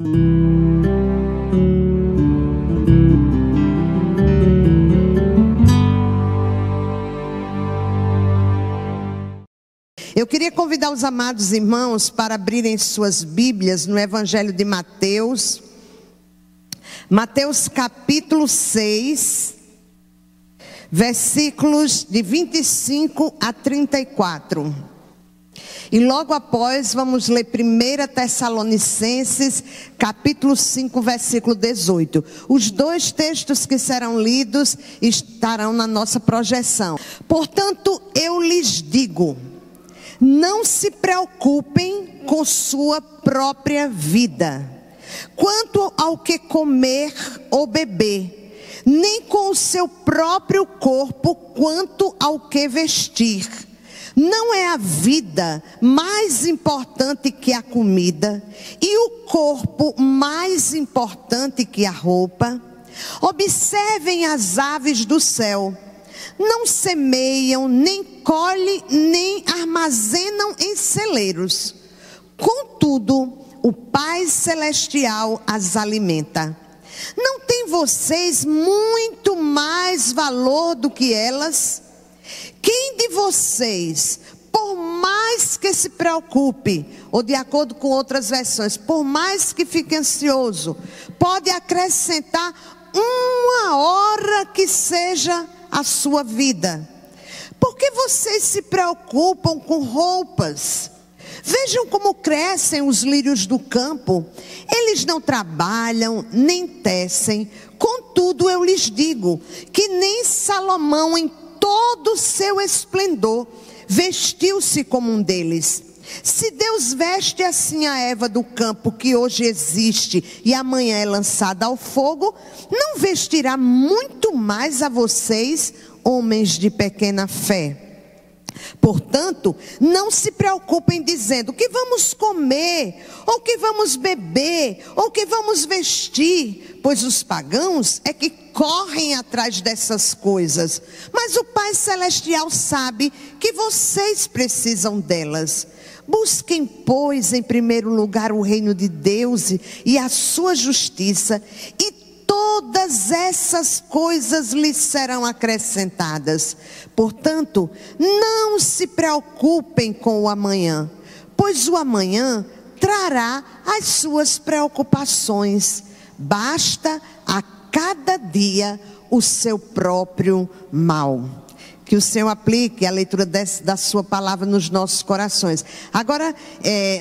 Eu queria convidar os amados irmãos para abrirem suas Bíblias no Evangelho de Mateus. Mateus capítulo 6, versículos de 25 a 34. E logo após vamos ler 1 Tessalonicenses capítulo 5, versículo 18. Os dois textos que serão lidos estarão na nossa projeção. Portanto, eu lhes digo: não se preocupem com sua própria vida, quanto ao que comer ou beber, nem com o seu próprio corpo, quanto ao que vestir. Não é a vida mais importante que a comida, e o corpo mais importante que a roupa? Observem as aves do céu. Não semeiam, nem colhem, nem armazenam em celeiros. Contudo, o Pai Celestial as alimenta. Não tem vocês muito mais valor do que elas? Quem de vocês, por mais que se preocupe, ou de acordo com outras versões, por mais que fique ansioso, pode acrescentar uma hora que seja a sua vida? Por que vocês se preocupam com roupas? Vejam como crescem os lírios do campo. Eles não trabalham, nem tecem. Contudo, eu lhes digo que nem Salomão, em todo o seu esplendor, vestiu-se como um deles. Se Deus veste assim a erva do campo, que hoje existe e amanhã é lançada ao fogo, não vestirá muito mais a vocês, homens de pequena fé? Portanto, não se preocupem dizendo: o que vamos comer, ou o que vamos beber, ou o que vamos vestir, pois os pagãos é que correm atrás dessas coisas, mas o Pai Celestial sabe que vocês precisam delas. Busquem, pois, em primeiro lugar o reino de Deus e a sua justiça, e todas essas coisas lhes serão acrescentadas. Portanto, não se preocupem com o amanhã, pois o amanhã trará as suas preocupações. Basta a cada dia o seu próprio mal. Que o Senhor aplique a leitura da sua palavra nos nossos corações. Agora,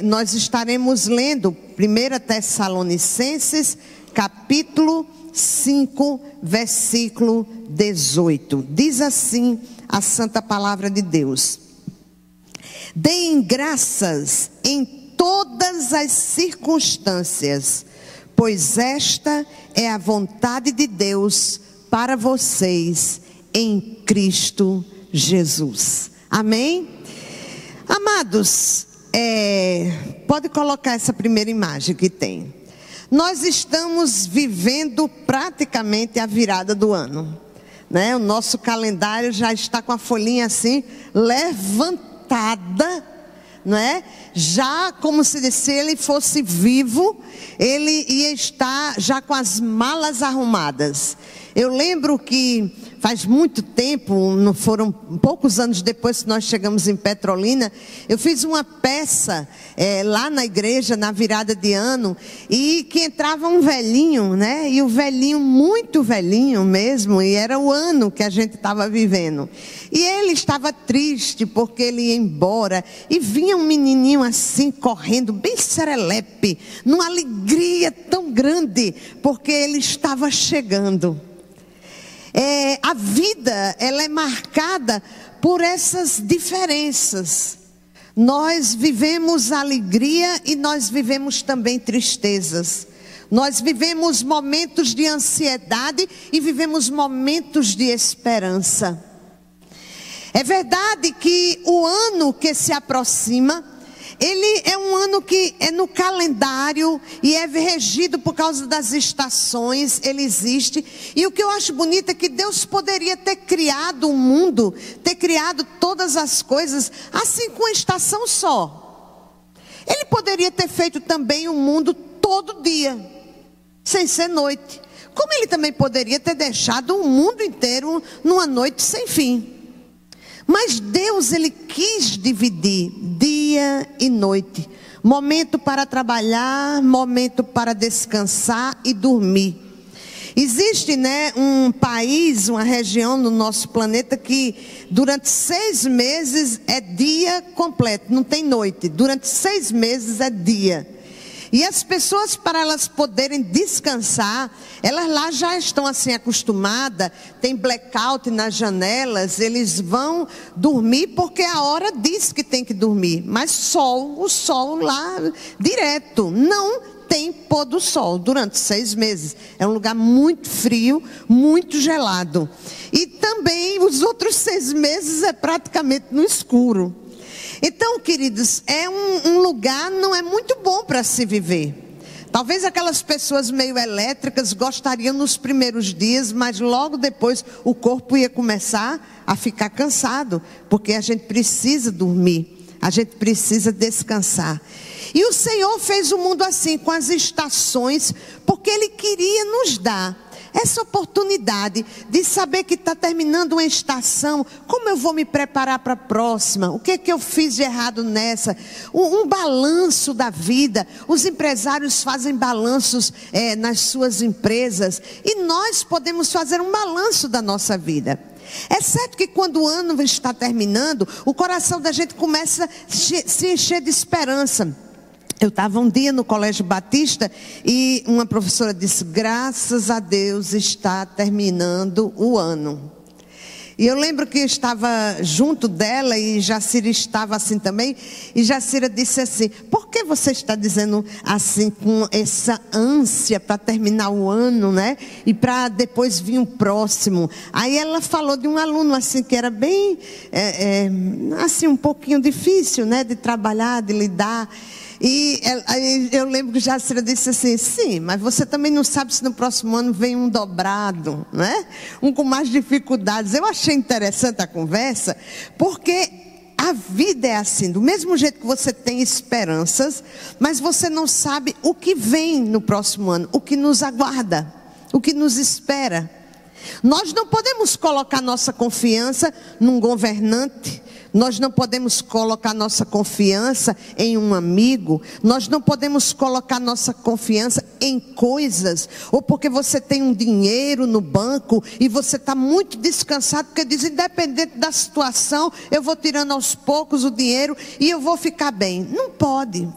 nós estaremos lendo 1 Tessalonicenses, capítulo 5, versículo 18. Diz assim a santa palavra de Deus: deem graças em todas as circunstâncias, pois esta é a vontade de Deus para vocês em Cristo Jesus. Amém? Amados, pode colocar essa primeira imagem que tem. Nós estamos vivendo praticamente a virada do ano, né? O nosso calendário já está com a folhinha assim levantada, não é? Já como se ele fosse vivo, ele ia estar já com as malas arrumadas. Eu lembro que faz muito tempo, não foram poucos anos depois que nós chegamos em Petrolina, eu fiz uma peça lá na igreja, na virada de ano, e que entrava um velhinho, né? E o velhinho, muito velhinho mesmo, e era o ano que a gente estava vivendo. E ele estava triste porque ele ia embora, e vinha um menininho assim, correndo, bem serelepe, numa alegria tão grande, porque ele estava chegando. A vida, ela é marcada por essas diferenças. Nós vivemos alegria e nós vivemos também tristezas. Nós vivemos momentos de ansiedade e vivemos momentos de esperança. É verdade que o ano que se aproxima, ele é um ano que é no calendário e é regido por causa das estações, ele existe. E o que eu acho bonito é que Deus poderia ter criado o mundo, ter criado todas as coisas assim com uma estação só. Ele poderia ter feito também o mundo todo dia, sem ser noite. Como ele também poderia ter deixado o mundo inteiro numa noite sem fim. Mas Deus, ele quis dividir dia e noite. Momento para trabalhar, momento para descansar e dormir. Existe, um país, uma região no nosso planeta que durante 6 meses é dia completo, não tem noite. Durante 6 meses é dia. E as pessoas, para elas poderem descansar, elas lá já estão assim acostumadas, tem blackout nas janelas, eles vão dormir porque a hora diz que tem que dormir. Mas o sol lá direto, não tem pôr do sol durante 6 meses. É um lugar muito frio, muito gelado. E também os outros 6 meses é praticamente no escuro. Então, queridos, é um lugar, não é muito bom para se viver. Talvez aquelas pessoas meio elétricas gostariam nos primeiros dias, mas logo depois o corpo ia começar a ficar cansado, porque a gente precisa dormir, a gente precisa descansar. E o Senhor fez o mundo assim, com as estações, porque Ele queria nos dar essa oportunidade de saber que está terminando uma estação. Como eu vou me preparar para a próxima? O que é que eu fiz de errado nessa? Um balanço da vida. Os empresários fazem balanços nas suas empresas. E nós podemos fazer um balanço da nossa vida. É certo que quando o ano está terminando, o coração da gente começa a se encher de esperança. Eu estava um dia no Colégio Batista e uma professora disse: graças a Deus está terminando o ano. E eu lembro que eu estava junto dela e Jacira estava assim também. E Jacira disse assim: por que você está dizendo assim com essa ânsia para terminar o ano, né? E para depois vir o próximo. Aí ela falou de um aluno assim que era bem, assim um pouquinho difícil, né? De trabalhar, de lidar. E eu lembro que Jacira disse assim: sim, mas você também não sabe se no próximo ano vem um dobrado, né? Um com mais dificuldades. Eu achei interessante a conversa, porque a vida é assim, do mesmo jeito que você tem esperanças, mas você não sabe o que vem no próximo ano, o que nos aguarda, o que nos espera. Nós não podemos colocar nossa confiança num governante. Nós não podemos colocar nossa confiança em um amigo. Nós não podemos colocar nossa confiança em coisas. Ou porque você tem um dinheiro no banco e você está muito descansado, porque diz: independente da situação, eu vou tirando aos poucos o dinheiro e eu vou ficar bem. Não pode.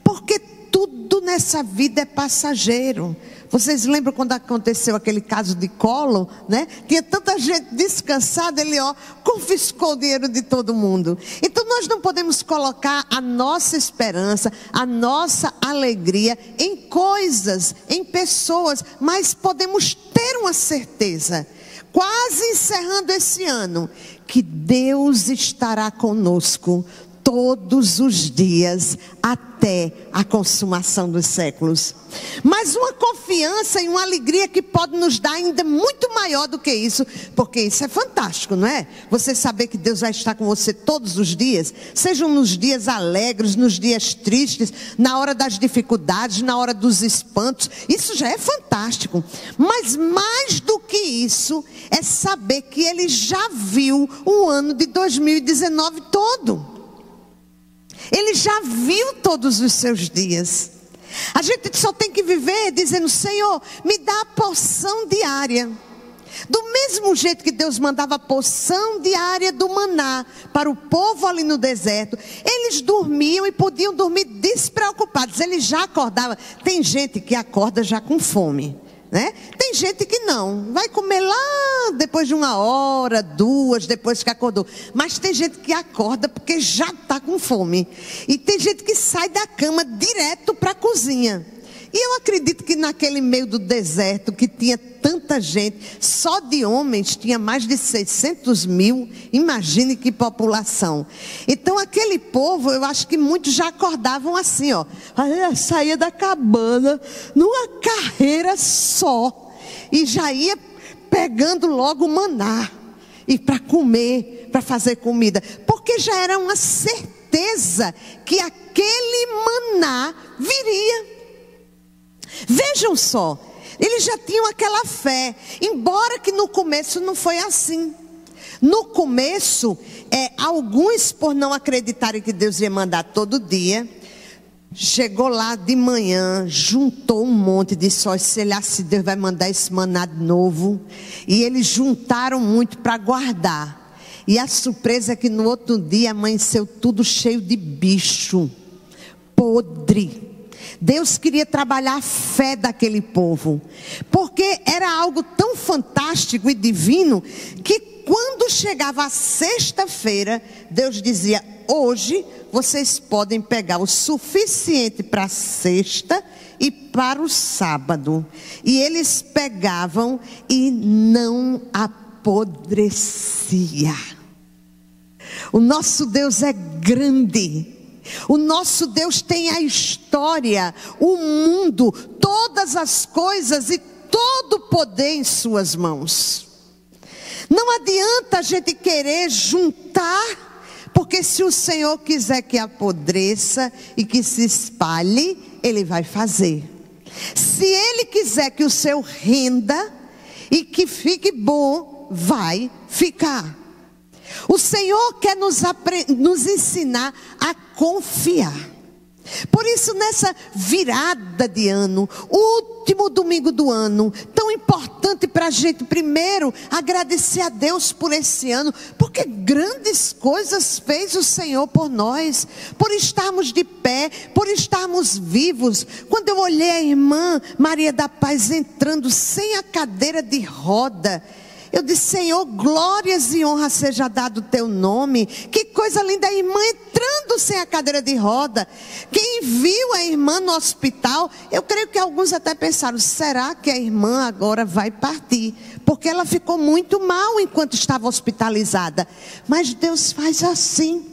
Porque tudo nessa vida é passageiro. Vocês lembram quando aconteceu aquele caso de Collor, né? Tinha tanta gente descansada, ele confiscou o dinheiro de todo mundo. Então nós não podemos colocar a nossa esperança, a nossa alegria em coisas, em pessoas, mas podemos ter uma certeza, quase encerrando esse ano, que Deus estará conosco todos os dias até a consumação dos séculos. Mas uma confiança e uma alegria que pode nos dar ainda muito maior do que isso, porque isso é fantástico, não é? Você saber que Deus vai estar com você todos os dias, sejam nos dias alegres, nos dias tristes, na hora das dificuldades, na hora dos espantos. Isso já é fantástico. Mas mais do que isso é saber que Ele já viu o ano de 2019 todo. Ele já viu todos os seus dias. A gente só tem que viver dizendo: Senhor, me dá a porção diária. Do mesmo jeito que Deus mandava a porção diária do maná para o povo ali no deserto, eles dormiam e podiam dormir despreocupados. Eles já acordavam. Tem gente que acorda já com fome, né? Tem gente que não, vai comer lá depois de 1 hora, 2, depois que acordou. Mas tem gente que acorda porque já está com fome. E tem gente que sai da cama direto para a cozinha. E eu acredito que naquele meio do deserto, que tinha tanta gente, só de homens tinha mais de 600 mil, imagine que população. Então aquele povo, eu acho que muitos já acordavam assim, saía da cabana, numa carreira só, e já ia pegando logo o maná, e para comer, para fazer comida, porque já era uma certeza que aquele maná viria. Vejam só, eles já tinham aquela fé, embora que no começo não foi assim. No começo, alguns por não acreditarem que Deus ia mandar todo dia, chegou lá de manhã, juntou um monte, disse: olha, se Deus vai mandar esse maná de novo. E eles juntaram muito para guardar. E a surpresa é que no outro dia amanheceu tudo cheio de bicho, podre. Deus queria trabalhar a fé daquele povo, porque era algo tão fantástico e divino, que quando chegava a sexta-feira, Deus dizia: hoje vocês podem pegar o suficiente para a sexta e para o sábado. E eles pegavam e não apodrecia. O nosso Deus é grande. O nosso Deus tem a história, o mundo, todas as coisas e todo o poder em suas mãos. Não adianta a gente querer juntar, porque se o Senhor quiser que apodreça e que se espalhe, Ele vai fazer. Se Ele quiser que o seu renda e que fique bom, vai ficar. O Senhor quer nos ensinar a confiar. Por isso, nessa virada de ano, último domingo do ano, tão importante para a gente primeiro agradecer a Deus por esse ano, porque grandes coisas fez o Senhor por nós, por estarmos de pé, por estarmos vivos. Quando eu olhei a irmã Maria da Paz entrando sem a cadeira de roda, eu disse: Senhor, glórias e honra seja dado o teu nome. Que coisa linda, a irmã entrando sem a cadeira de roda. Quem viu a irmã no hospital, eu creio que alguns até pensaram: será que a irmã agora vai partir? Porque ela ficou muito mal enquanto estava hospitalizada. Mas Deus faz assim.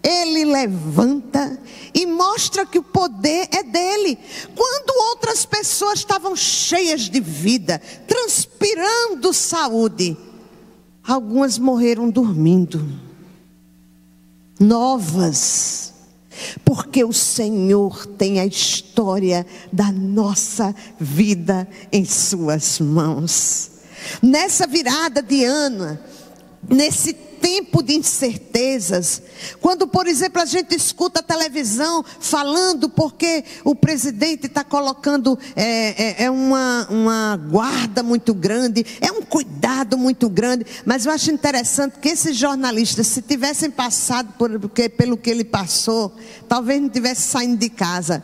Ele levanta e mostra que o poder é dele. Quando outras pessoas estavam cheias de vida, transpirando saúde, algumas morreram dormindo. Novas. Porque o Senhor tem a história da nossa vida em suas mãos. Nessa virada de ano, nesse tempo de incertezas, quando, por exemplo, a gente escuta a televisão falando porque o presidente está colocando uma guarda muito grande, é um cuidado muito grande, mas eu acho interessante que esses jornalistas, se tivessem passado pelo que ele passou, talvez não tivesse saindo de casa.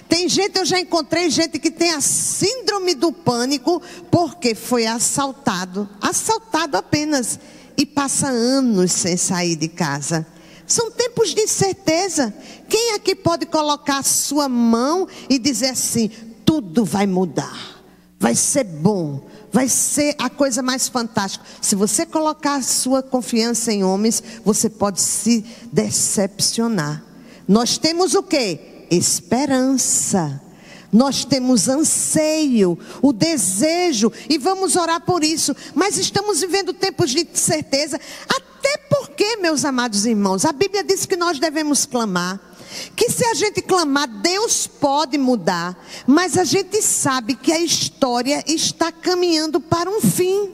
Tem gente, eu já encontrei gente que tem a síndrome do pânico porque foi assaltado apenas, e passa anos sem sair de casa. São tempos de incerteza. Quem aqui pode colocar a sua mão e dizer assim: tudo vai mudar, vai ser bom, vai ser a coisa mais fantástica? Se você colocar a sua confiança em homens, você pode se decepcionar. Nós temos o quê? Esperança. Nós temos anseio, o desejo, e vamos orar por isso. Mas estamos vivendo tempos de incerteza. Até porque, meus amados irmãos, a Bíblia diz que nós devemos clamar. Que se a gente clamar, Deus pode mudar. Mas a gente sabe que a história está caminhando para um fim.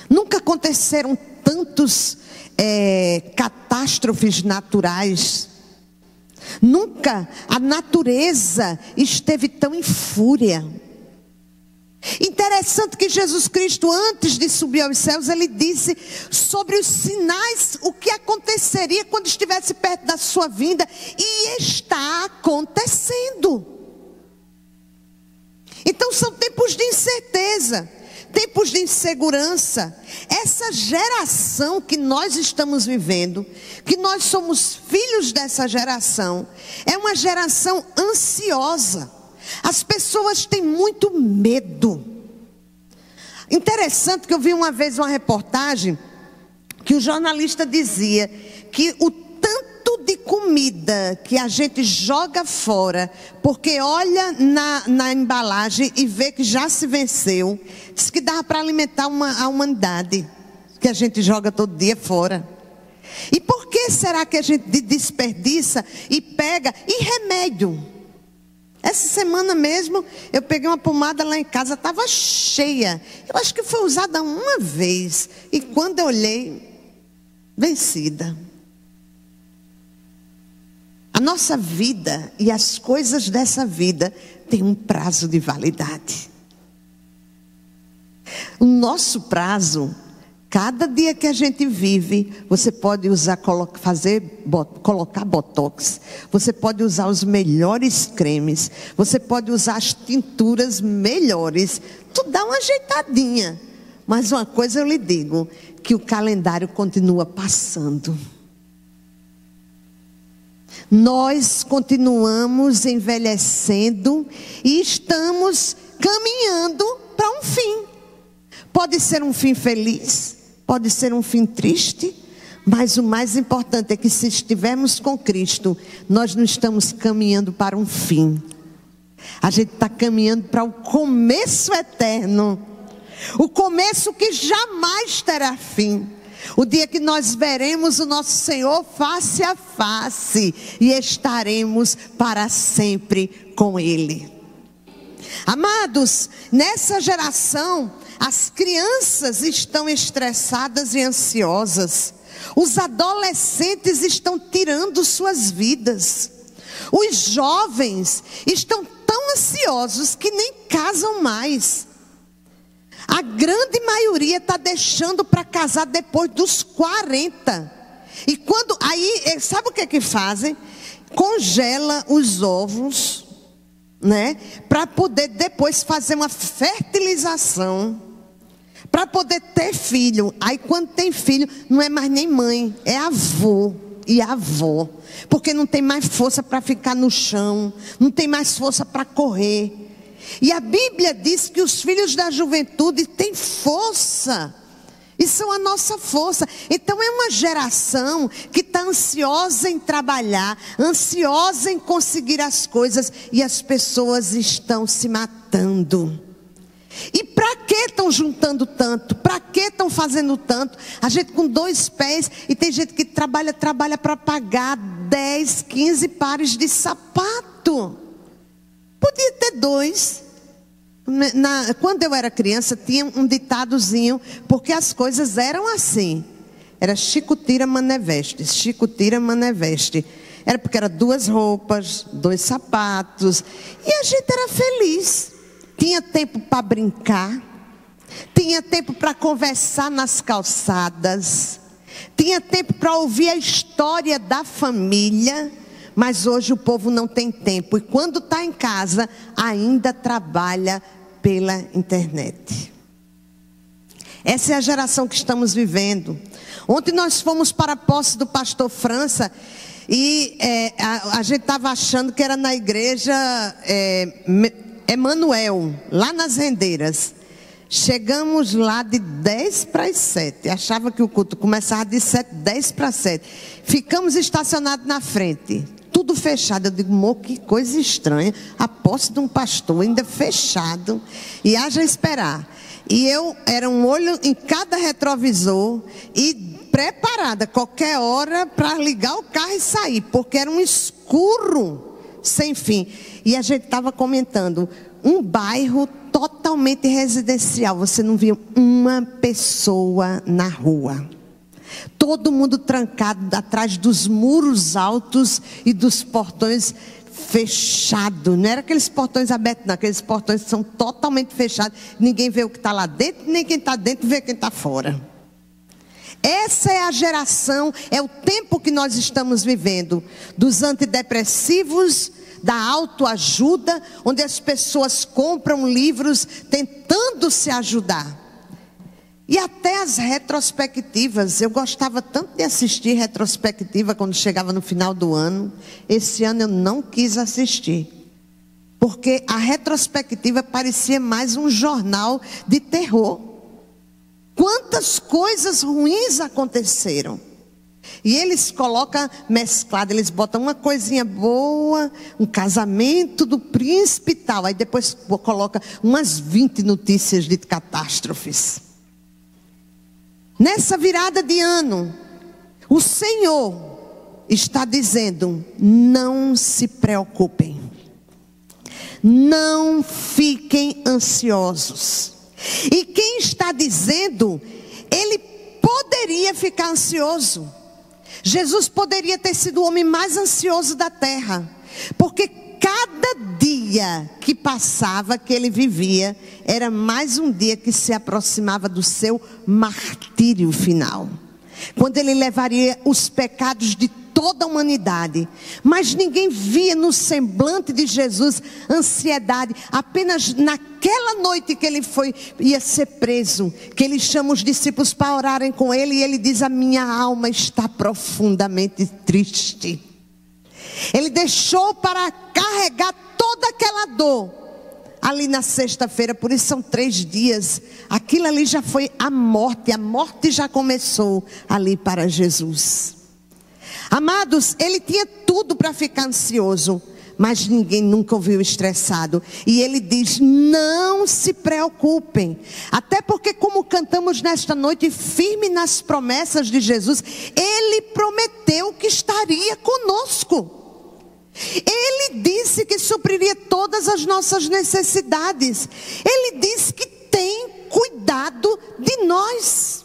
Nunca aconteceram tantos catástrofes naturais. Nunca a natureza esteve tão em fúria. Interessante que Jesus Cristo, antes de subir aos céus, ele disse sobre os sinais, o que aconteceria quando estivesse perto da sua vinda, e está acontecendo. Então são tempos de incerteza, tempos de insegurança. Essa geração que nós estamos vivendo, que nós somos filhos dessa geração, é uma geração ansiosa. As pessoas têm muito medo. Interessante que eu vi uma vez uma reportagem que o jornalista dizia que o tanto de comida que a gente joga fora, porque olha na embalagem e vê que já se venceu, diz que dava para alimentar a humanidade, que a gente joga todo dia fora. E por que será que a gente desperdiça e pega? E remédio? Essa semana mesmo, eu peguei uma pomada lá em casa, estava cheia. Eu acho que foi usada uma vez. E quando eu olhei, vencida. A nossa vida e as coisas dessa vida têm um prazo de validade. O nosso prazo, cada dia que a gente vive, você pode usar, colocar botox, você pode usar os melhores cremes, você pode usar as tinturas melhores, tu dá uma ajeitadinha. Mas uma coisa eu lhe digo, que o calendário continua passando. Nós continuamos envelhecendo e estamos caminhando para um fim. Pode ser um fim feliz, pode ser um fim triste, mas o mais importante é que se estivermos com Cristo, nós não estamos caminhando para um fim. A gente está caminhando para o começo eterno. O começo que jamais terá fim. O dia que nós veremos o nosso Senhor face a face e estaremos para sempre com Ele. Amados, nessa geração, as crianças estão estressadas e ansiosas. Os adolescentes estão tirando suas vidas. Os jovens estão tão ansiosos que nem casam mais. A grande maioria está deixando para casar depois dos 40. E quando aí, sabe o que fazem? Congela os ovos, né? Para poder depois fazer uma fertilização, para poder ter filho. Aí quando tem filho, não é mais nem mãe, é avô e avó. Porque não tem mais força para ficar no chão, não tem mais força para correr. E a Bíblia diz que os filhos da juventude têm força. E são a nossa força. Então é uma geração que está ansiosa em trabalhar, ansiosa em conseguir as coisas. E as pessoas estão se matando. E para que estão juntando tanto? Para que estão fazendo tanto? A gente com 2 pés. E tem gente que trabalha para pagar 10, 15 pares de sapato. Podia ter 2. Quando eu era criança, tinha um ditadozinho, porque as coisas eram assim. Era Chico tira, mané veste. Chico tira, mané veste. Era porque era 2 roupas, 2 sapatos. E a gente era feliz. Tinha tempo para brincar. Tinha tempo para conversar nas calçadas. Tinha tempo para ouvir a história da família. Mas hoje o povo não tem tempo. E quando está em casa, ainda trabalha pela internet. Essa é a geração que estamos vivendo. Ontem nós fomos para a posse do pastor França. E a gente estava achando que era na igreja Emanuel, lá nas Rendeiras. Chegamos lá de 10 para as 7. Achava que o culto começava de 7, 10 para 7. Ficamos estacionados na frente. Tudo fechado. Eu digo, que coisa estranha. A posse de um pastor ainda fechado. E haja esperar. E eu era um olho em cada retrovisor. E preparada qualquer hora para ligar o carro e sair. Porque era um escuro sem fim. E a gente estava comentando. Um bairro totalmente residencial. Você não via uma pessoa na rua. Todo mundo trancado atrás dos muros altos e dos portões fechados. Não era aqueles portões abertos, não. Aqueles portões que são totalmente fechados. Ninguém vê o que está lá dentro, nem quem está dentro vê quem está fora. Essa é a geração, é o tempo que nós estamos vivendo. Dos antidepressivos, da autoajuda, onde as pessoas compram livros tentando se ajudar. E até as retrospectivas. Eu gostava tanto de assistir retrospectiva quando chegava no final do ano. Esse ano eu não quis assistir. Porque a retrospectiva parecia mais um jornal de terror. Quantas coisas ruins aconteceram. E eles colocam mesclado, eles botam uma coisinha boa, um casamento do príncipe e tal. Aí depois coloca umas 20 notícias de catástrofes. Nessa virada de ano, o Senhor está dizendo, não se preocupem. Não fiquem ansiosos. E quem está dizendo, ele poderia ficar ansioso. Jesus poderia ter sido o homem mais ansioso da terra, porque cada dia que passava, que ele vivia, era mais um dia que se aproximava do seu martírio final, quando ele levaria os pecados de toda a humanidade. Mas ninguém via no semblante de Jesus ansiedade. Apenas naquela noite que ele ia ser preso, que ele chama os discípulos para orarem com ele, e ele diz: a minha alma está profundamente triste. Ele deixou para carregar toda aquela dor ali na sexta-feira. Por isso são 3 dias. Aquilo ali já foi a morte já começou ali para Jesus. Amados, ele tinha tudo para ficar ansioso, mas ninguém nunca o viu estressado. E ele diz: não se preocupem. Até porque, como cantamos nesta noite, firme nas promessas de Jesus, ele prometeu que estaria conosco. Ele disse que supriria todas as nossas necessidades. Ele disse que tem cuidado de nós.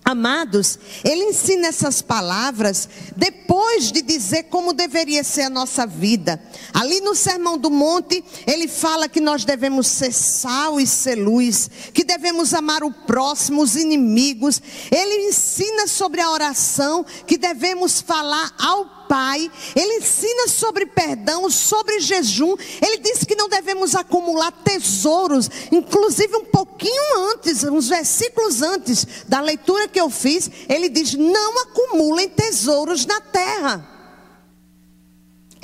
Amados, ele ensina essas palavras depois de dizer como deveria ser a nossa vida. Ali no Sermão do Monte, ele fala que nós devemos ser sal e ser luz, que devemos amar o próximo, os inimigos. Ele ensina sobre a oração, que devemos falar ao Pai. Ele ensina sobre perdão, sobre jejum. Ele diz que não devemos acumular tesouros. Inclusive um pouquinho antes, uns versículos antes da leitura que eu fiz, ele diz: não acumulem tesouros na terra.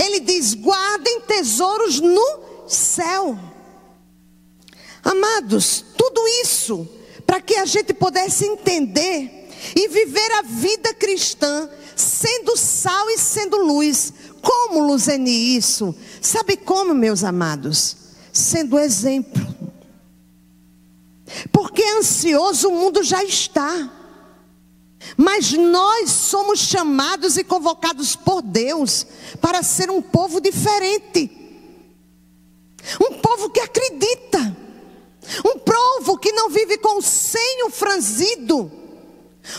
Ele diz: guardem tesouros no céu. Amados, tudo isso para que a gente pudesse entender e viver a vida cristã sendo sal e sendo luz. Como, Luzeni, isso? Sabe como, meus amados? Sendo exemplo. Porque ansioso o mundo já está, mas nós somos chamados e convocados por Deus para ser um povo diferente, um povo que acredita, um povo que não vive com o senho franzido,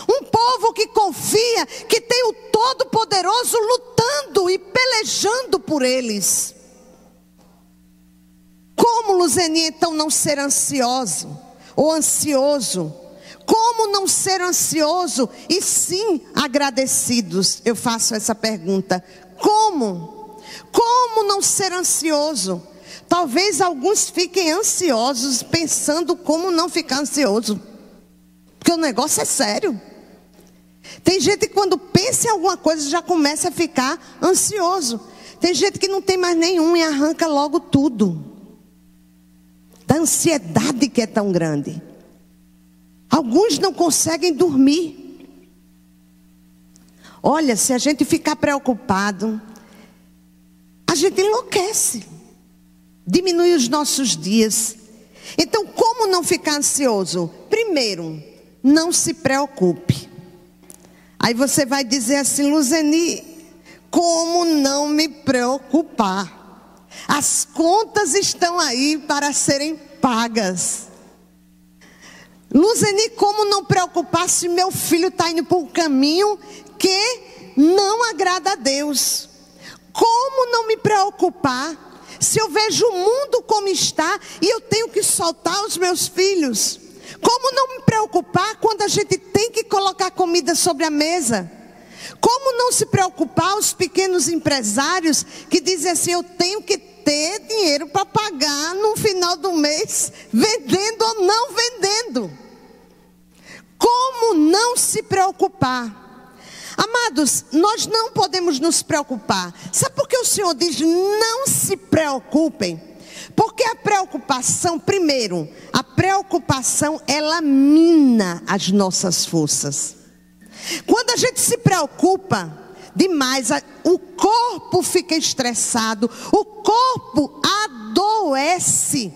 um povo que confia que tem o Todo-Poderoso lutando e pelejando por eles. Como, Luzeni, então não ser ansioso ou ansioso? Como não ser ansioso e sim agradecidos? Eu faço essa pergunta. Como? Como não ser ansioso? Talvez alguns fiquem ansiosos pensando como não ficar ansioso, porque o negócio é sério. Tem gente que quando pensa em alguma coisa já começa a ficar ansioso. Tem gente que não tem mais nenhum e arranca logo tudo, da ansiedade que é tão grande. Alguns não conseguem dormir. Olha, se a gente ficar preocupado, a gente enlouquece, diminui os nossos dias. Então, como não ficar ansioso? Primeiro, não se preocupe. Aí você vai dizer assim: Luzeni, como não me preocupar? As contas estão aí para serem pagas. Luzeni, como não preocupar se meu filho está indo por um caminho que não agrada a Deus? Como não me preocupar se eu vejo o mundo como está e eu tenho que soltar os meus filhos? Como não me preocupar quando a gente tem que colocar comida sobre a mesa? Como não se preocupar os pequenos empresários que dizem assim: eu tenho que ter dinheiro para pagar no final do mês, vendendo ou não vendendo? Como não se preocupar? Amados, nós não podemos nos preocupar. Sabe por que o Senhor diz não se preocupem? Porque a preocupação, primeiro, a preocupação ela mina as nossas forças. Quando a gente se preocupa demais, o corpo fica estressado, o corpo adoece,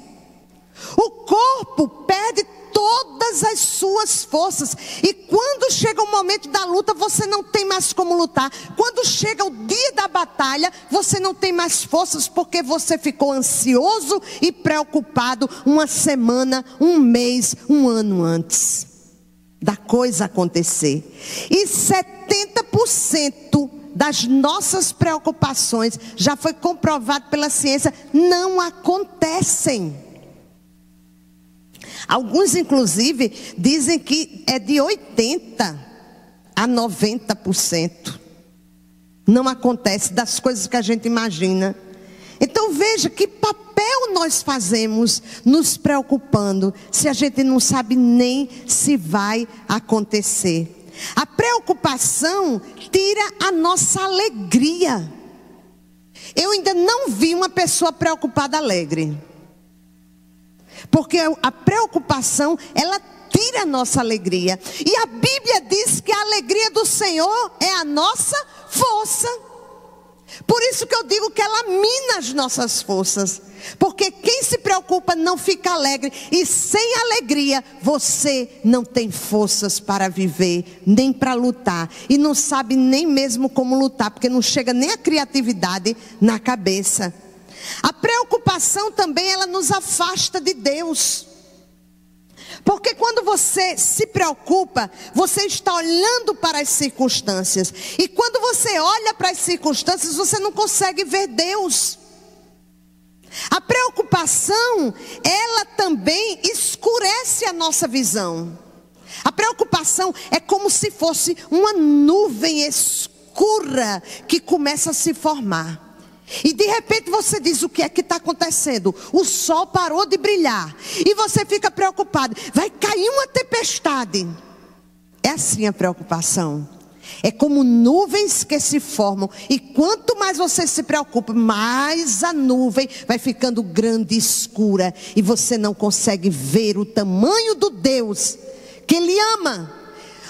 o corpo perde todas as suas forças. E quando chega um momento da luta, você não tem mais como lutar. Quando chega o dia da batalha, você não tem mais forças, porque você ficou ansioso e preocupado uma semana, um mês, um ano antes da coisa acontecer. E 70% das nossas preocupações, já foi comprovado pela ciência, não acontecem. Alguns, inclusive, dizem que é de 80% a 90%. Não acontece das coisas que a gente imagina. Então veja que papel nós fazemos nos preocupando, se a gente não sabe nem se vai acontecer. A preocupação tira a nossa alegria. Eu ainda não vi uma pessoa preocupada alegre. Porque a preocupação, ela tira a nossa alegria. E a Bíblia diz que a alegria do Senhor é a nossa força. Por isso que eu digo que ela mina as nossas forças. Porque quem se preocupa não fica alegre. E sem alegria você não tem forças para viver, nem para lutar. E não sabe nem mesmo como lutar, porque não chega nem a criatividade na cabeça. A preocupação também, ela nos afasta de Deus. Porque quando você se preocupa, você está olhando para as circunstâncias. E quando você olha para as circunstâncias, você não consegue ver Deus. A preocupação, ela também escurece a nossa visão. A preocupação é como se fosse uma nuvem escura que começa a se formar. E de repente você diz: o que é que está acontecendo? O sol parou de brilhar. E você fica preocupado. Vai cair uma tempestade. É assim a preocupação. É como nuvens que se formam. E quanto mais você se preocupa, mais a nuvem vai ficando grande e escura. E você não consegue ver o tamanho do Deus que lhe ama.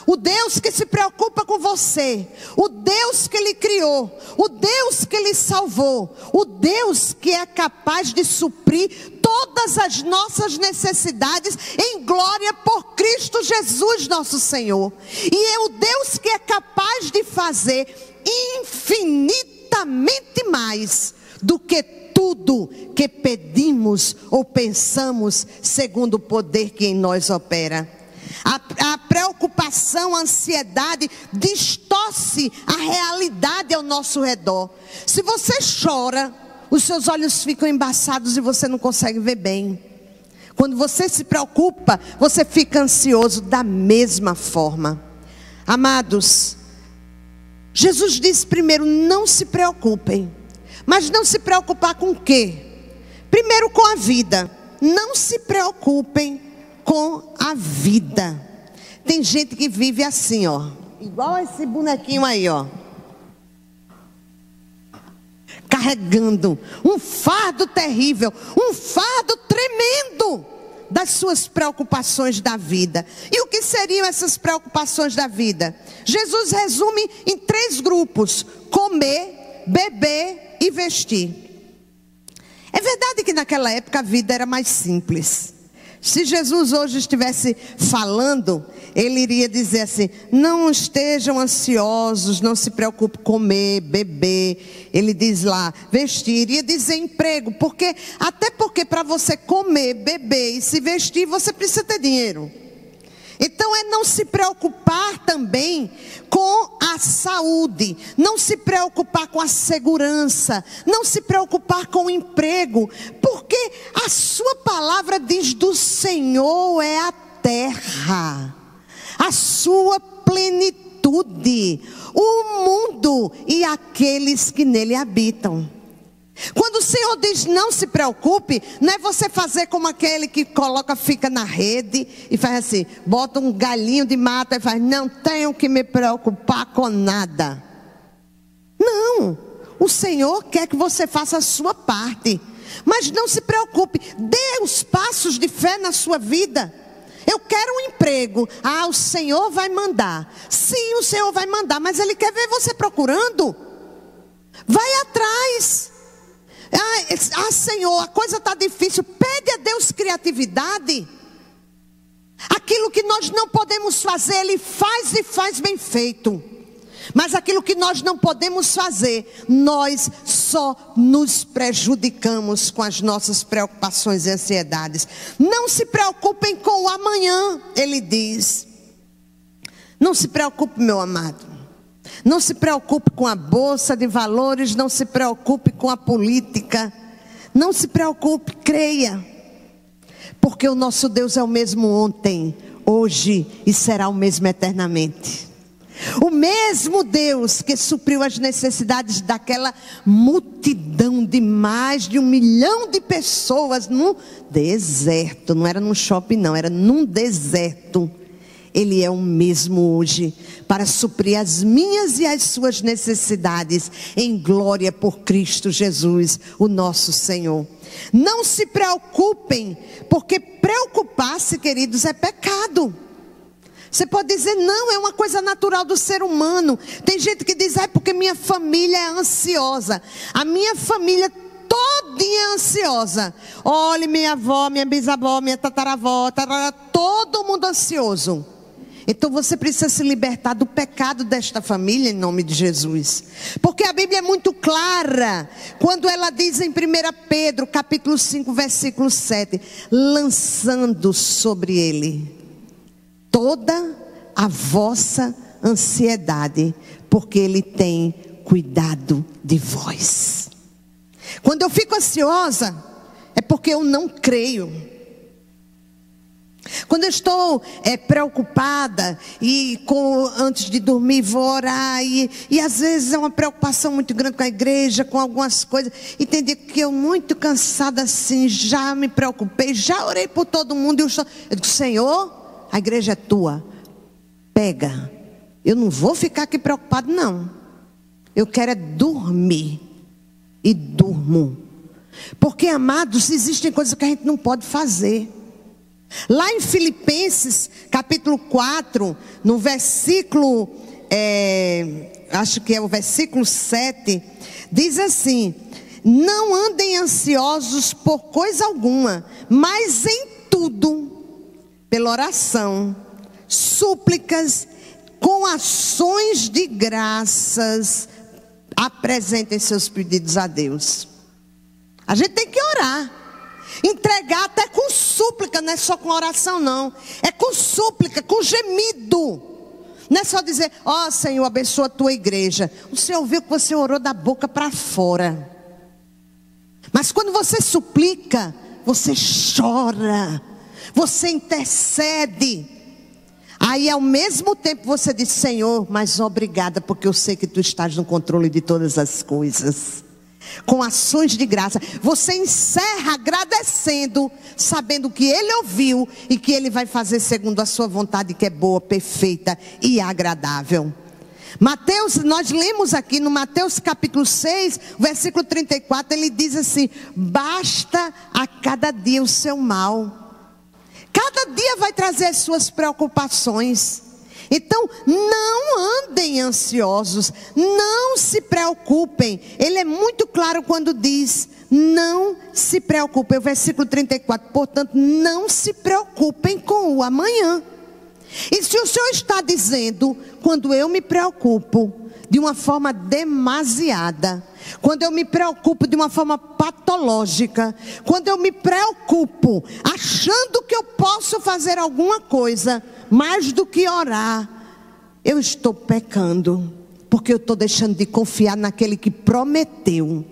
O Deus que se preocupa com você, o Deus que lhe criou, o Deus que lhe salvou, o Deus que é capaz de suprir todas as nossas necessidades em glória por Cristo Jesus nosso Senhor. E é o Deus que é capaz de fazer infinitamente mais do que tudo que pedimos ou pensamos, segundo o poder que em nós opera. A preocupação, a ansiedade distorce a realidade ao nosso redor. Se você chora, os seus olhos ficam embaçados e você não consegue ver bem. Quando você se preocupa, você fica ansioso da mesma forma. Amados, Jesus disse primeiro: não se preocupem. Mas não se preocupar com o quê? Primeiro com a vida. Não se preocupem com a vida. Tem gente que vive assim, ó, igual esse bonequinho aí, ó, carregando um fardo terrível, um fardo tremendo das suas preocupações da vida. E o que seriam essas preocupações da vida? Jesus resume em 3 grupos: comer, beber e vestir. É verdade que naquela época a vida era mais simples. Se Jesus hoje estivesse falando, ele iria dizer assim: não estejam ansiosos, não se preocupe com comer, beber. Ele diz lá, vestir, iria dizer emprego, até porque para você comer, beber e se vestir, você precisa ter dinheiro. Então é não se preocupar também com a saúde, não se preocupar com a segurança, não se preocupar com o emprego, porque a sua palavra diz: do Senhor é a terra, a sua plenitude, o mundo e aqueles que nele habitam. Quando o Senhor diz não se preocupe, não é você fazer como aquele que fica na rede e faz assim, bota um galinho de mata e faz: não tenho que me preocupar com nada. Não, o Senhor quer que você faça a sua parte, mas não se preocupe, dê os passos de fé na sua vida. Eu quero um emprego, o Senhor vai mandar. Sim, o Senhor vai mandar, mas Ele quer ver você procurando. Vai atrás. Senhor, a coisa está difícil. Pede a Deus criatividade. Aquilo que nós não podemos fazer, Ele faz e faz bem feito. Mas aquilo que nós não podemos fazer, nós só nos prejudicamos com as nossas preocupações e ansiedades. Não se preocupem com o amanhã, Ele diz. Não se preocupe, meu amado. Não se preocupe com a bolsa de valores, não se preocupe com a política. Não se preocupe, creia. Porque o nosso Deus é o mesmo ontem, hoje e será o mesmo eternamente. O mesmo Deus que supriu as necessidades daquela multidão de mais de 1 milhão de pessoas no deserto. Não era num shopping não, era num deserto. Ele é o mesmo hoje para suprir as minhas e as suas necessidades em glória por Cristo Jesus, o nosso Senhor. Não se preocupem, porque preocupar-se, queridos, é pecado. Você pode dizer, não, é uma coisa natural do ser humano. Tem gente que diz, porque minha família é ansiosa. A minha família todinha é ansiosa. Olha, minha avó, minha bisavó, minha tataravó, todo mundo ansioso. Então você precisa se libertar do pecado desta família em nome de Jesus. Porque a Bíblia é muito clara quando ela diz em 1 Pedro, capítulo 5, versículo 7, lançando sobre ele toda a vossa ansiedade, porque ele tem cuidado de vós. Quando eu fico ansiosa, é porque eu não creio. Quando eu estou preocupada e antes de dormir vou orar e às vezes é uma preocupação muito grande com a igreja, com algumas coisas, e tem dia que eu muito cansada assim, já me preocupei, já orei por todo mundo, eu digo, Senhor, a igreja é tua, pega, eu não vou ficar aqui preocupado não, eu quero é dormir, e durmo, porque amados, existem coisas que a gente não pode fazer. Lá em Filipenses, capítulo 4, no versículo, acho que é o versículo 7, diz assim, não andem ansiosos por coisa alguma, mas em tudo, pela oração, súplicas, com ações de graças, apresentem seus pedidos a Deus. A gente tem que orar. Entregar até com súplica, não é só com oração não. É com súplica, com gemido. Não é só dizer, Senhor, abençoa a tua igreja. O Senhor viu que você orou da boca para fora. Mas quando você suplica, você chora. Você intercede. Aí ao mesmo tempo você diz, Senhor, mas obrigada, porque eu sei que tu estás no controle de todas as coisas. Com ações de graça, você encerra agradecendo, sabendo que Ele ouviu e que Ele vai fazer segundo a sua vontade, que é boa, perfeita e agradável. Mateus, nós lemos aqui no Mateus capítulo 6, versículo 34, ele diz assim, basta a cada dia o seu mal. Cada dia vai trazer as suas preocupações. Então, não andem ansiosos, não se preocupem. Ele é muito claro quando diz, não se preocupem. O versículo 34, portanto, não se preocupem com o amanhã. E se o Senhor está dizendo, quando eu me preocupo de uma forma demasiada, quando eu me preocupo de uma forma patológica, quando eu me preocupo achando que eu posso fazer alguma coisa mais do que orar, eu estou pecando, porque eu estou deixando de confiar naquele que prometeu.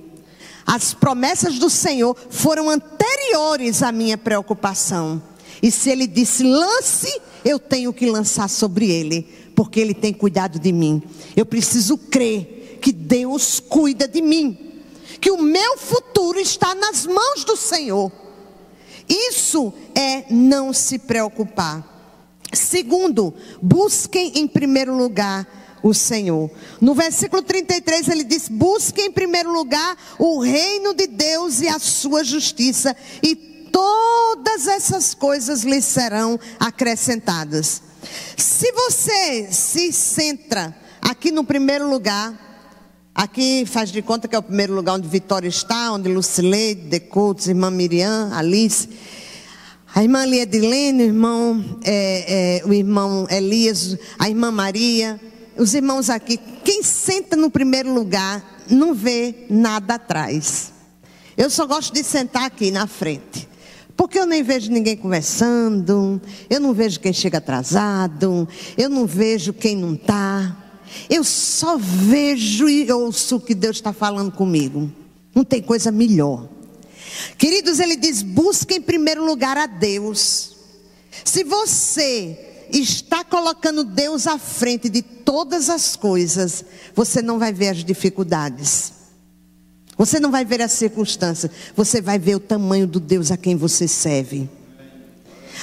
As promessas do Senhor foram anteriores à minha preocupação. E se Ele disse lance, eu tenho que lançar sobre Ele, porque Ele tem cuidado de mim. Eu preciso crer que Deus cuida de mim, que o meu futuro está nas mãos do Senhor. Isso é não se preocupar. Segundo, busquem em primeiro lugar o Senhor. No versículo 33 ele diz, busquem em primeiro lugar o reino de Deus e a sua justiça, e todas essas coisas lhes serão acrescentadas. Se você se centra aqui no primeiro lugar, aqui faz de conta que é o primeiro lugar onde Vitória está, onde Lucileide, Decotes, irmã Miriam, Alice. A irmã Liedilene, o irmão Elias, a irmã Maria, os irmãos aqui. Quem senta no primeiro lugar não vê nada atrás. Eu só gosto de sentar aqui na frente, porque eu nem vejo ninguém conversando, eu não vejo quem chega atrasado, eu não vejo quem não está. Eu só vejo e ouço o que Deus está falando comigo. Não tem coisa melhor. Queridos, ele diz: busque em primeiro lugar a Deus. Se você está colocando Deus à frente de todas as coisas, você não vai ver as dificuldades, você não vai ver as circunstâncias, você vai ver o tamanho do Deus a quem você serve.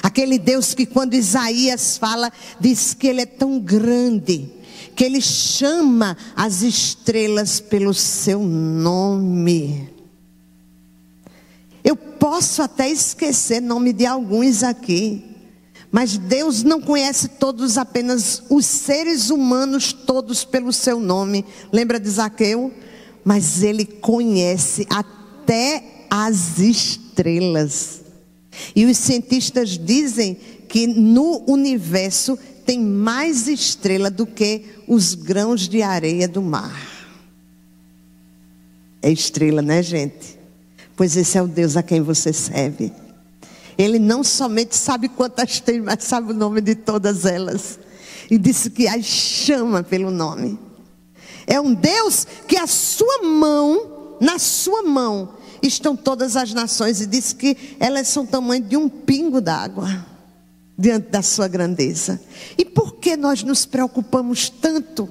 Aquele Deus que, quando Isaías fala, diz que ele é tão grande que ele chama as estrelas pelo seu nome. Eu posso até esquecer nome de alguns aqui, mas Deus não conhece todos, apenas os seres humanos todos pelo seu nome. Lembra de Zaqueu? Mas ele conhece até as estrelas. E os cientistas dizem que no universo tem mais estrela do que os grãos de areia do mar. É estrela, né, gente? Pois esse é o Deus a quem você serve. Ele não somente sabe quantas tem, mas sabe o nome de todas elas. E disse que as chama pelo nome. É um Deus que a sua mão, na sua mão, estão todas as nações. E disse que elas são o tamanho de um pingo d'água diante da sua grandeza. E por que nós nos preocupamos tanto?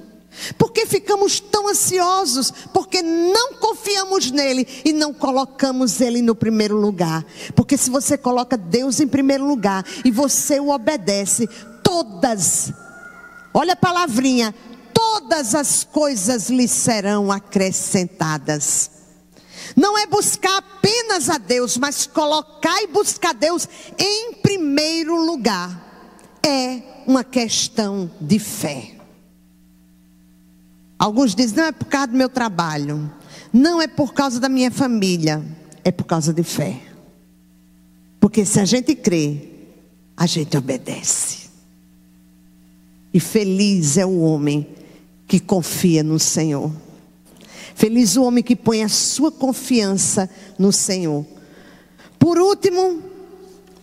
Por que ficamos tão ansiosos? Porque não confiamos nele e não colocamos ele no primeiro lugar. Porque se você coloca Deus em primeiro lugar e você o obedece, olha a palavrinha, todas as coisas lhe serão acrescentadas. Não é buscar apenas a Deus, mas colocar e buscar Deus em primeiro lugar. É uma questão de fé. Alguns dizem: não é por causa do meu trabalho, não é por causa da minha família, é por causa de fé. Porque se a gente crê, a gente obedece. E feliz é o homem que confia no Senhor. Feliz o homem que põe a sua confiança no Senhor. Por último,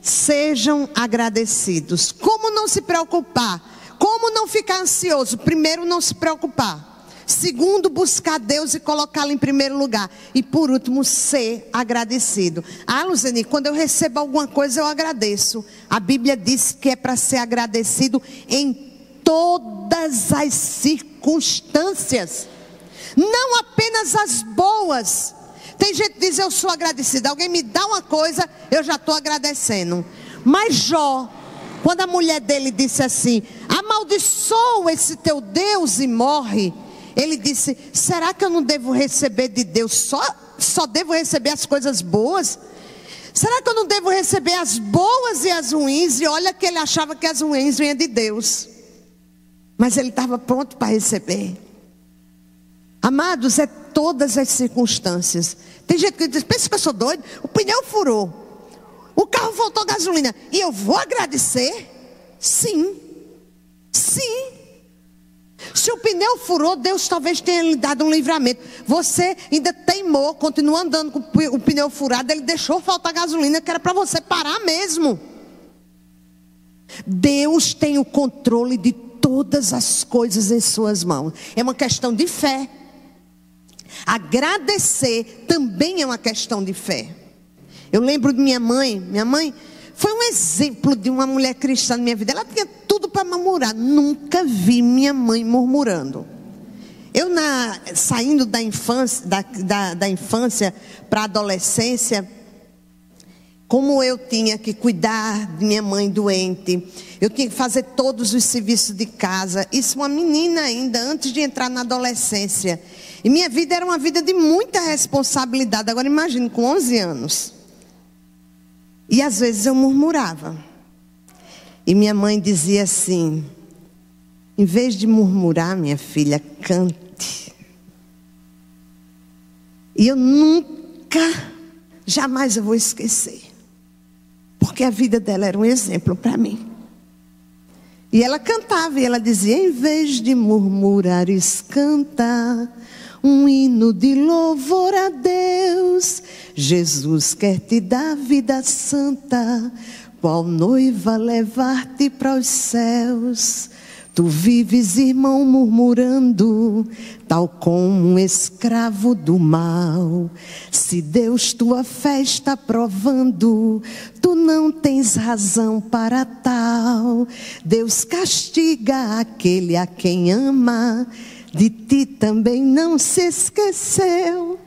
sejam agradecidos. Como não se preocupar? Como não ficar ansioso? Primeiro, não se preocupar. Segundo, buscar Deus e colocá-lo em primeiro lugar. E por último, ser agradecido. Luzeni, quando eu recebo alguma coisa, eu agradeço. A Bíblia diz que é para ser agradecido em todas as circunstâncias, não apenas as boas. Tem gente que diz: eu sou agradecida. Alguém me dá uma coisa, eu já estou agradecendo. Mas Jó, quando a mulher dele disse assim: amaldiçoa esse teu Deus e morre, ele disse: será que eu não devo receber de Deus? Só devo receber as coisas boas? Será que eu não devo receber as boas e as ruins? E olha que ele achava que as ruins vinham de Deus, mas ele estava pronto para receber. Amados, é todas as circunstâncias. Tem gente que diz: pensa que eu sou doido, o pneu furou, o carro faltou gasolina, e eu vou agradecer? Sim. Se o pneu furou, Deus talvez tenha lhe dado um livramento. Você ainda teimou, continua andando com o pneu furado. Ele deixou faltar gasolina, que era para você parar mesmo. Deus tem o controle de todas as coisas em suas mãos. É uma questão de fé. Agradecer também é uma questão de fé. Eu lembro de minha mãe. Minha mãe foi um exemplo de uma mulher cristã na minha vida. Ela tinha tudo para murmurar. Nunca vi minha mãe murmurando. Eu saindo da infância, da infância para a adolescência, como eu tinha que cuidar de minha mãe doente, eu tinha que fazer todos os serviços de casa. Isso uma menina ainda, antes de entrar na adolescência. E minha vida era uma vida de muita responsabilidade. Agora imagine, com 11 anos. E às vezes eu murmurava. E minha mãe dizia assim: em vez de murmurar, minha filha, cante. E eu nunca, jamais eu vou esquecer. porque a vida dela era um exemplo para mim. E ela cantava, e ela dizia: em vez de murmurares, canta um hino de louvor a Deus. Jesus quer te dar vida santa, qual noiva levar-te para os céus. Tu vives, irmão, murmurando, tal como um escravo do mal. Se Deus tua fé está provando, tu não tens razão para tal. Deus castiga aquele a quem ama, de ti também não se esqueceu.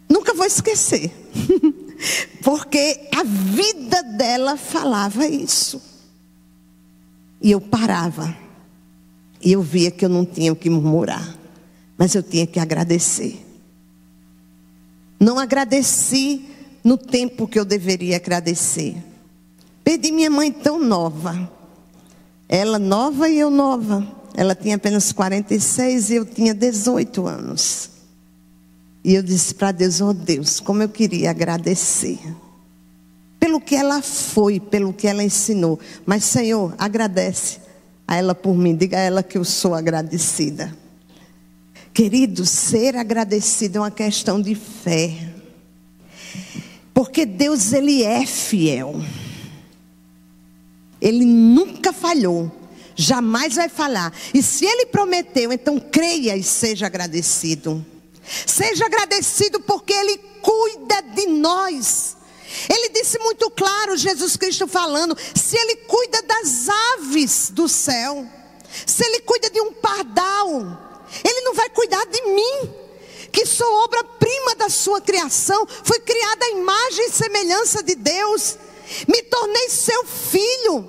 Nunca vou esquecer, porque a vida dela falava isso. E eu parava, e eu via que eu não tinha o que murmurar, mas eu tinha que agradecer. Não agradeci no tempo que eu deveria agradecer. Perdi minha mãe tão nova, ela nova e eu nova. Ela tinha apenas 46 e eu tinha 18 anos. E eu disse para Deus: oh Deus, como eu queria agradecer pelo que ela foi, pelo que ela ensinou. Mas Senhor, agradece a ela por mim, diga a ela que eu sou agradecida. Querido, ser agradecido é uma questão de fé, porque Deus, Ele é fiel. Ele nunca falhou, jamais vai falhar. E se Ele prometeu, então creia e seja agradecido. Seja agradecido porque Ele cuida de nós. Ele disse muito claro, Jesus Cristo falando: se Ele cuida das aves do céu, se Ele cuida de um pardal, Ele não vai cuidar de mim, que sou obra-prima da sua criação. Fui criada à imagem e semelhança de Deus. Me tornei seu filho,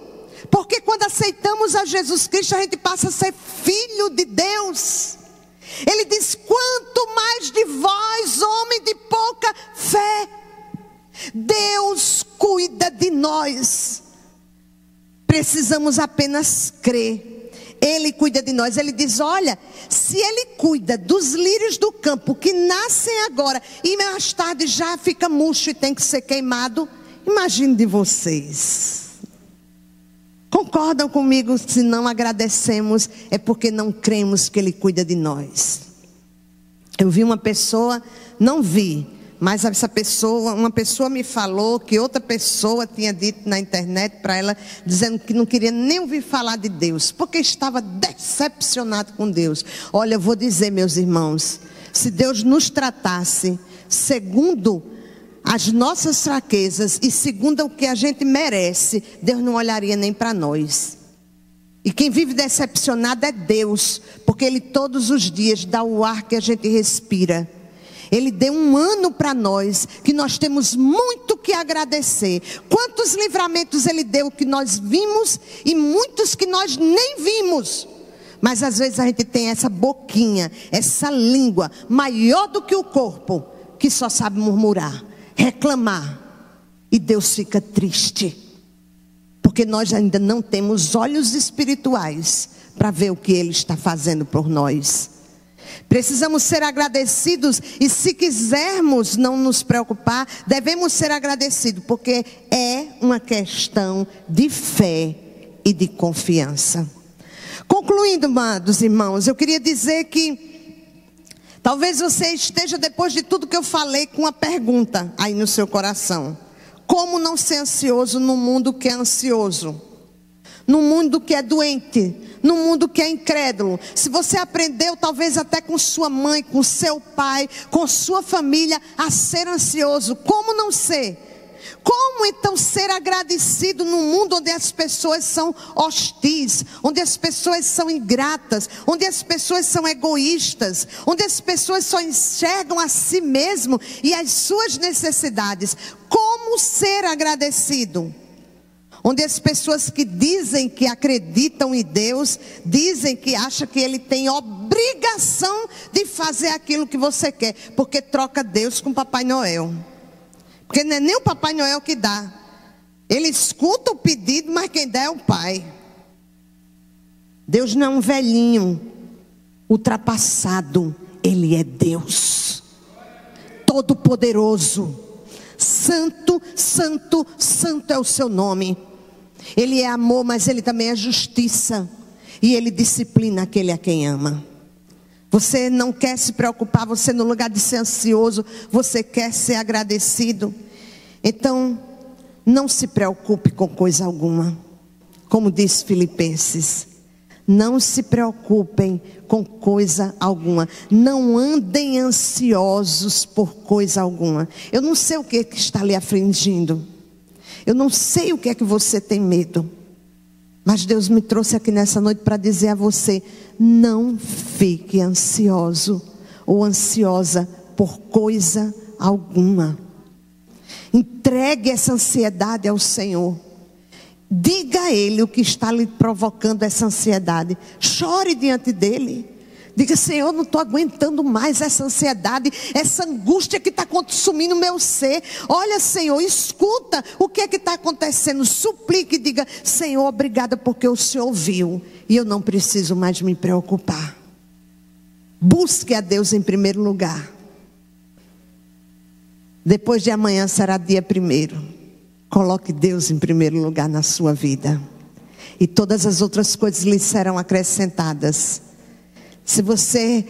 porque quando aceitamos a Jesus Cristo, a gente passa a ser filho de Deus. Ele diz: quanto mais de vós, homem de pouca fé. Deus cuida de nós. Precisamos apenas crer. Ele cuida de nós. Ele diz: olha, se Ele cuida dos lírios do campo que nascem agora e mais tarde já fica murcho e tem que ser queimado, imagine de vocês. Concordam comigo? Se não agradecemos, é porque não cremos que Ele cuida de nós. Eu vi uma pessoa, não vi, mas essa pessoa, uma pessoa me falou que outra pessoa tinha dito na internet para ela, dizendo que não queria nem ouvir falar de Deus, porque estava decepcionado com Deus. Olha, eu vou dizer, meus irmãos, se Deus nos tratasse segundo as nossas fraquezas e segundo o que a gente merece, Deus não olharia nem para nós. E quem vive decepcionado é Deus, porque Ele todos os dias dá o ar que a gente respira. Ele deu um ano para nós, que nós temos muito que agradecer. Quantos livramentos Ele deu que nós vimos e muitos que nós nem vimos. Mas às vezes a gente tem essa boquinha, essa língua maior do que o corpo, que só sabe murmurar, reclamar. E Deus fica triste, porque nós ainda não temos olhos espirituais para ver o que Ele está fazendo por nós. Precisamos ser agradecidos, e se quisermos não nos preocupar, devemos ser agradecidos, porque é uma questão de fé e de confiança. Concluindo, amados irmãos, eu queria dizer que talvez você esteja, depois de tudo que eu falei, com uma pergunta aí no seu coração: como não ser ansioso num mundo que é ansioso, num mundo que é doente, num mundo que é incrédulo? Se você aprendeu talvez até com sua mãe, com seu pai, com sua família a ser ansioso, como não ser? Como então ser agradecido num mundo onde as pessoas são hostis, onde as pessoas são ingratas, onde as pessoas são egoístas, onde as pessoas só enxergam a si mesmo e as suas necessidades? Como ser agradecido? Onde as pessoas que dizem que acreditam em Deus, dizem que acham que Ele tem obrigação de fazer aquilo que você quer, porque troca Deus com Papai Noel. Porque não é nem o Papai Noel que dá. Ele escuta o pedido, mas quem dá é o Pai. Deus não é um velhinho ultrapassado. Ele é Deus Todo-Poderoso. Santo, santo, santo é o seu nome. Ele é amor, mas ele também é justiça. E ele disciplina aquele a quem ama. Você não quer se preocupar, você no lugar de ser ansioso, você quer ser agradecido. Então, não se preocupe com coisa alguma. Como diz Filipenses, não se preocupem com coisa alguma. Não andem ansiosos por coisa alguma. Eu não sei o que está lhe afligindo. Eu não sei o que é que você tem medo. Mas Deus me trouxe aqui nessa noite para dizer a você: não fique ansioso ou ansiosa por coisa alguma. Entregue essa ansiedade ao Senhor. Diga a Ele o que está lhe provocando essa ansiedade. Chore diante dEle. Diga: Senhor, não estou aguentando mais essa ansiedade, essa angústia que está consumindo o meu ser. Olha, Senhor, escuta o que é que está acontecendo. Suplique e diga: Senhor, obrigada porque o Senhor ouviu e eu não preciso mais me preocupar. Busque a Deus em primeiro lugar. Depois de amanhã será dia 1º. Coloque Deus em primeiro lugar na sua vida. E todas as outras coisas lhe serão acrescentadas. Se você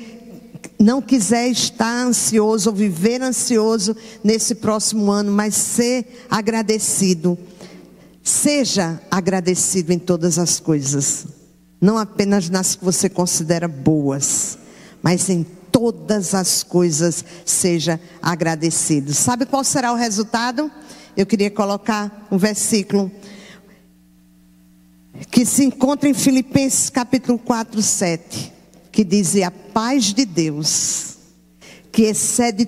não quiser estar ansioso ou viver ansioso nesse próximo ano, mas ser agradecido, seja agradecido em todas as coisas. Não apenas nas que você considera boas, mas em todas as coisas seja agradecido. Sabe qual será o resultado? Eu queria colocar um versículo que se encontra em Filipenses capítulo 4, 7. Que diz: a paz de Deus, que excede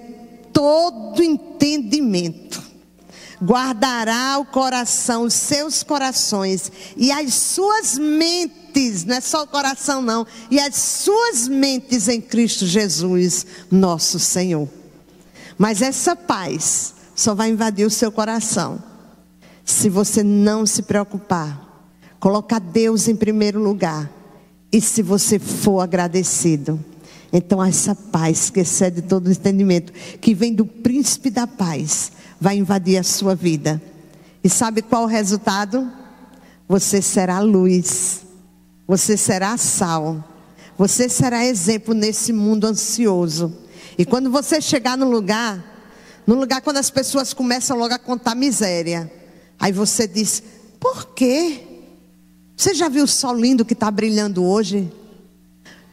todo entendimento, guardará o coração, os seus corações e as suas mentes, não é só o coração não, e as suas mentes em Cristo Jesus, nosso Senhor. Mas essa paz só vai invadir o seu coração se você não se preocupar, colocar Deus em primeiro lugar. E se você for agradecido, então essa paz que excede todo o entendimento, que vem do príncipe da paz, vai invadir a sua vida. E sabe qual o resultado? Você será luz, você será sal, você será exemplo nesse mundo ansioso. E quando você chegar no lugar quando as pessoas começam logo a contar miséria, aí você diz: por quê? Você já viu o sol lindo que está brilhando hoje?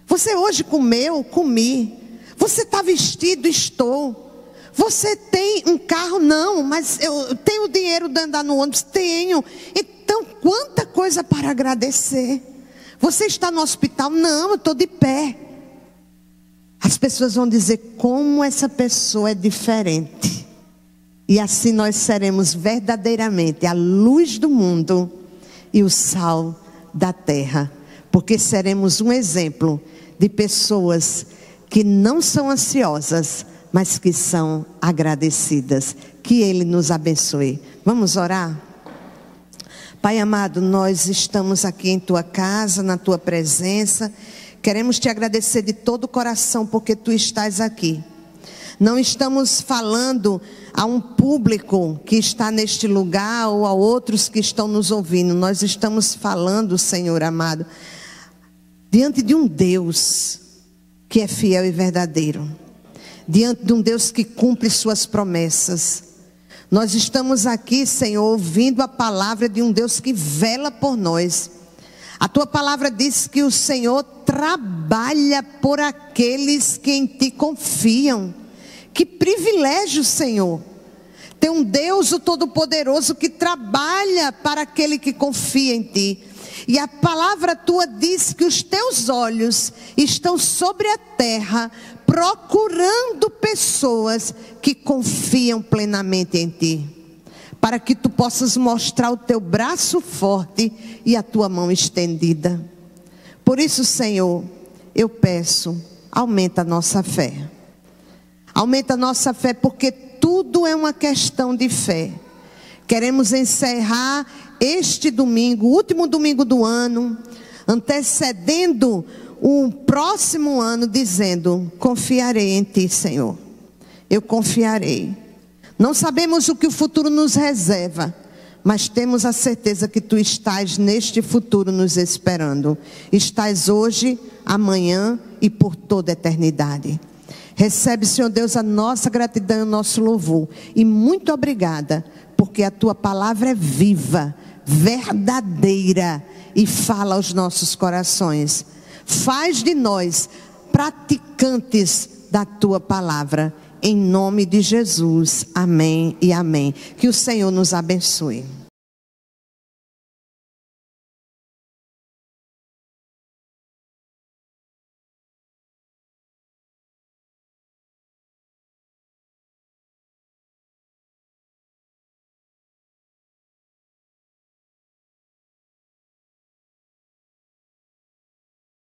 Você hoje comeu? Comi. Você está vestido? Estou. Você tem um carro? Não, mas eu tenho dinheiro de andar no ônibus? Tenho. Então, quanta coisa para agradecer. Você está no hospital? Não, eu estou de pé. As pessoas vão dizer: como essa pessoa é diferente. E assim nós seremos verdadeiramente a luz do mundo e o sal da terra, porque seremos um exemplo de pessoas que não são ansiosas, mas que são agradecidas. Que Ele nos abençoe. Vamos orar? Pai amado, nós estamos aqui em Tua casa, na Tua presença. Queremos Te agradecer de todo o coração porque Tu estás aqui. Não estamos falando a um público que está neste lugar ou a outros que estão nos ouvindo. Nós estamos falando, Senhor amado, diante de um Deus que é fiel e verdadeiro. Diante de um Deus que cumpre suas promessas. Nós estamos aqui, Senhor, ouvindo a palavra de um Deus que vela por nós. A Tua palavra diz que o Senhor trabalha por aqueles que em Ti confiam. Que privilégio, Senhor, ter um Deus o Todo-Poderoso que trabalha para aquele que confia em Ti. E a palavra Tua diz que os Teus olhos estão sobre a terra, procurando pessoas que confiam plenamente em Ti, para que Tu possas mostrar o Teu braço forte e a Tua mão estendida. Por isso, Senhor, eu peço, aumenta a nossa fé. Aumenta a nossa fé, porque tudo é uma questão de fé. Queremos encerrar este domingo, o último domingo do ano, antecedendo o próximo ano, dizendo: confiarei em Ti, Senhor. Eu confiarei. Não sabemos o que o futuro nos reserva, mas temos a certeza que tu estás neste futuro nos esperando. Estás hoje, amanhã e por toda a eternidade. Recebe, Senhor Deus, a nossa gratidão e o nosso louvor. E muito obrigada, porque a tua palavra é viva, verdadeira e fala aos nossos corações. Faz de nós praticantes da tua palavra. Em nome de Jesus. Amém e amém. Que o Senhor nos abençoe.